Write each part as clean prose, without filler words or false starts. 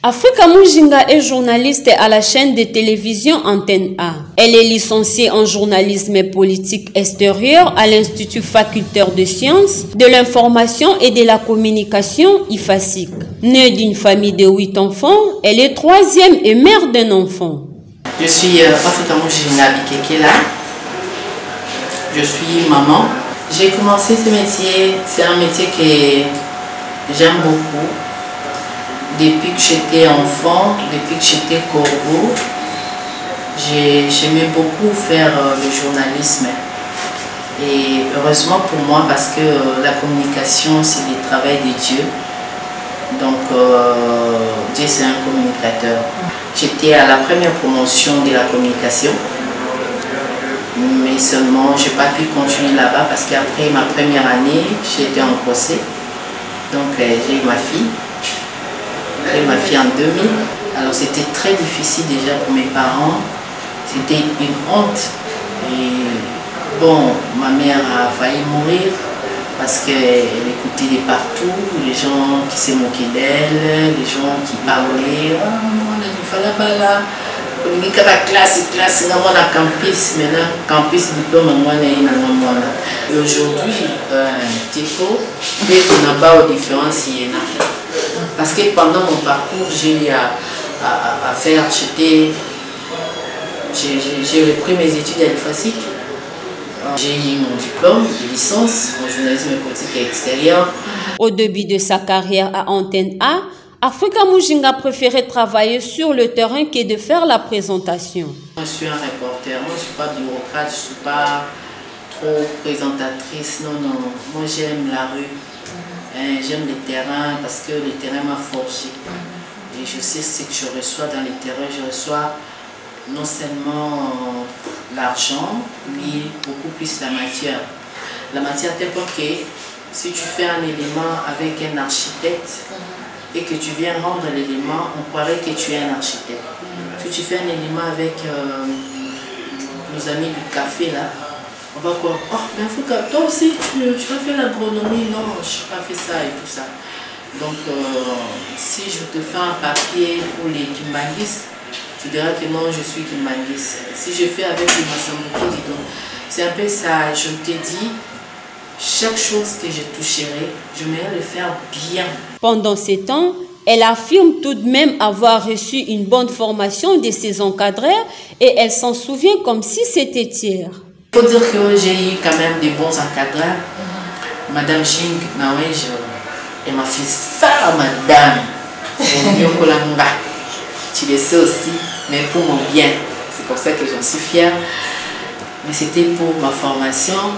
Africa Mujinga est journaliste à la chaîne de télévision Antenne A. Elle est licenciée en journalisme et politique extérieure à l'Institut facultaire de sciences, de l'information et de la communication IFASIC. Née d'une famille de 8 enfants, elle est troisième et mère d'un enfant. Je suis Africa Mujinga Bikekela. Je suis maman. J'ai commencé ce métier, c'est un métier que j'aime beaucoup. Depuis que j'étais enfant, depuis que j'étais corbeau, j'aimais beaucoup faire le journalisme. Et heureusement pour moi, parce que la communication, c'est le travail de Dieu. Donc, Dieu, c'est un communicateur. J'étais à la première promotion de la communication. Mais seulement, je n'ai pas pu continuer là-bas parce qu'après ma première année, j'étais en procès. Donc, j'ai eu ma fille. J'ai ma fille en 2000. Alors c'était très difficile déjà pour mes parents. C'était une honte. Et bon, ma mère a failli mourir parce qu'elle écoutait de partout, les gens qui se moquaient d'elle, les gens qui parlaient. Ah, non, il fallait pas là. On dit que la classe, on a campus, maintenant, campus diplôme, moi, et aujourd'hui, Tico, dès qu'on n'a pas de différence, il y en a. Parce que pendant mon parcours, j'ai eu à faire, j'ai repris mes études à l'IFASIC. J'ai eu mon diplôme de licence en journalisme et politique extérieure. Au début de sa carrière à Antenne A, Africa Mujinga préférait travailler sur le terrain que de faire la présentation. Moi, je suis un reporter, moi je ne suis pas bureaucrate, je ne suis pas trop présentatrice, non. Moi j'aime la rue. J'aime les terrains parce que le terrain m'a forgé. Et je sais ce que je reçois dans les terrains. Je reçois non seulement l'argent, mais beaucoup plus la matière. La matière tel point que si tu fais un élément avec un architecte et que tu viens rendre l'élément, on croirait que tu es un architecte. Si tu fais un élément avec nos amis du café là, on va quoi? Oh, mais toi aussi, tu as fait l'agronomie? Non, je n'ai pas fait ça et tout ça. Donc, si je te fais un papier pour les Kimbangis, tu diras que non, je suis Kimbangis. Si je fais avec les Massambuki, dis donc. C'est un peu ça. Je te dis, chaque chose que je toucherai, je vais le faire bien. Pendant ces temps, elle affirme tout de même avoir reçu une bonne formation de ses encadreurs et elle s'en souvient comme si c'était hier. Il faut dire que j'ai eu quand même des bons encadreurs. Madame Jing, elle m'a fait ça, madame. Tu le sais aussi, mais pour mon bien. C'est comme ça que j'en suis fière. Mais c'était pour ma formation.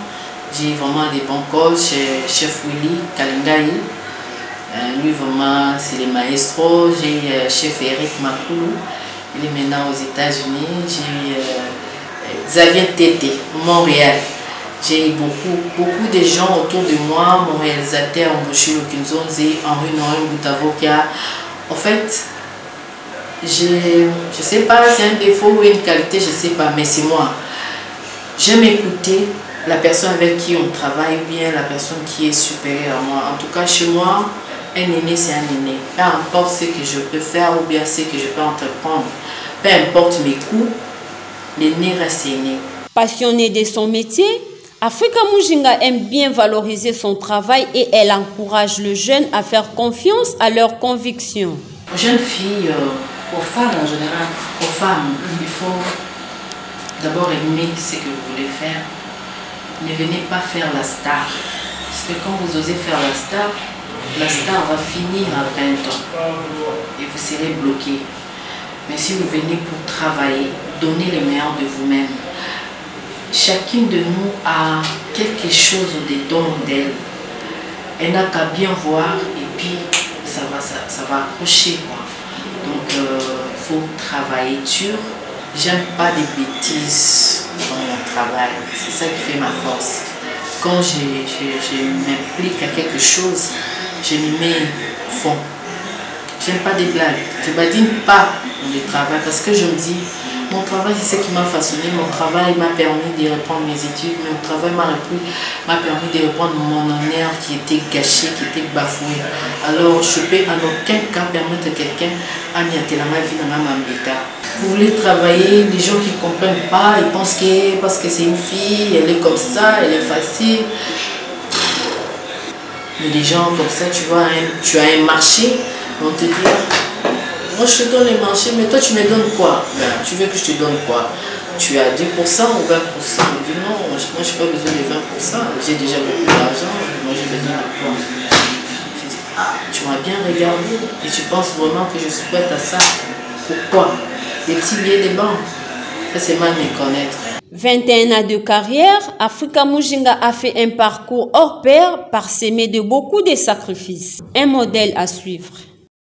J'ai vraiment des bons coachs. Chef Willy Kalingaï. Lui, vraiment, c'est le maestro. J'ai chef Eric Makoulou. Il est maintenant aux États-Unis. J'ai Xavier Tété, Montréal. J'ai eu beaucoup de gens autour de moi, mon réalisateur Mboshi Okinzonze, Henri Noël Boutavokia. En fait, je ne sais pas, c'est un défaut ou une qualité, je ne sais pas, mais c'est moi. J'aime écouter la personne avec qui on travaille, ou bien la personne qui est supérieure à moi. En tout cas, chez moi, un aîné, c'est un aîné. Peu importe ce que je peux faire ou bien ce que je peux entreprendre, peu importe mes coûts, l'aîné reste aîné. Passionnée de son métier, Africa Mujinga aime bien valoriser son travail et elle encourage les jeunes à faire confiance à leurs convictions. Aux jeunes filles, aux femmes en général, aux femmes, il faut d'abord aimer ce que vous voulez faire. Ne venez pas faire la star. Parce que quand vous osez faire la star va finir à 20 ans et vous serez bloqué. Mais si vous venez pour travailler, donnez le meilleur de vous-même. Chacune de nous a quelque chose dedans d'elle. Elle n'a qu'à bien voir et puis ça va accrocher, quoi. Donc il faut travailler dur. J'aime pas des bêtises dans mon travail. C'est ça qui fait ma force. Quand je m'implique à quelque chose, je m'y mets fond. J'aime pas des blagues. Je ne badine pas dans le travail parce que je me dis, Mon travail, c'est ce qui m'a façonné. Mon travail m'a permis de reprendre mes études. Mon travail m'a permis de reprendre mon honneur qui était gâché, qui était bafoué. Alors, je ne peux en aucun cas permettre à quelqu'un à m'y atteindre ma vie dans ma état. Vous voulez travailler, les gens qui ne comprennent pas, ils pensent que parce que c'est une fille, elle est comme ça, elle est facile. Mais les gens comme ça, tu vois, tu as un marché, on te dit, moi je te donne les marchés, mais toi tu me donnes quoi? Ben, tu veux que je te donne quoi? Tu as 10% ou 20%? On dit non, moi je n'ai pas besoin de 20%, j'ai déjà beaucoup d'argent, moi j'ai besoin de toi. Je dis, ah, tu m'as bien regardé et tu penses vraiment que je suis prête à ça? Pourquoi? Des petits billets de banque, ça c'est mal me connaître. 21 ans de carrière, Africa Mujinga a fait un parcours hors pair parsemé de beaucoup de sacrifices. Un modèle à suivre.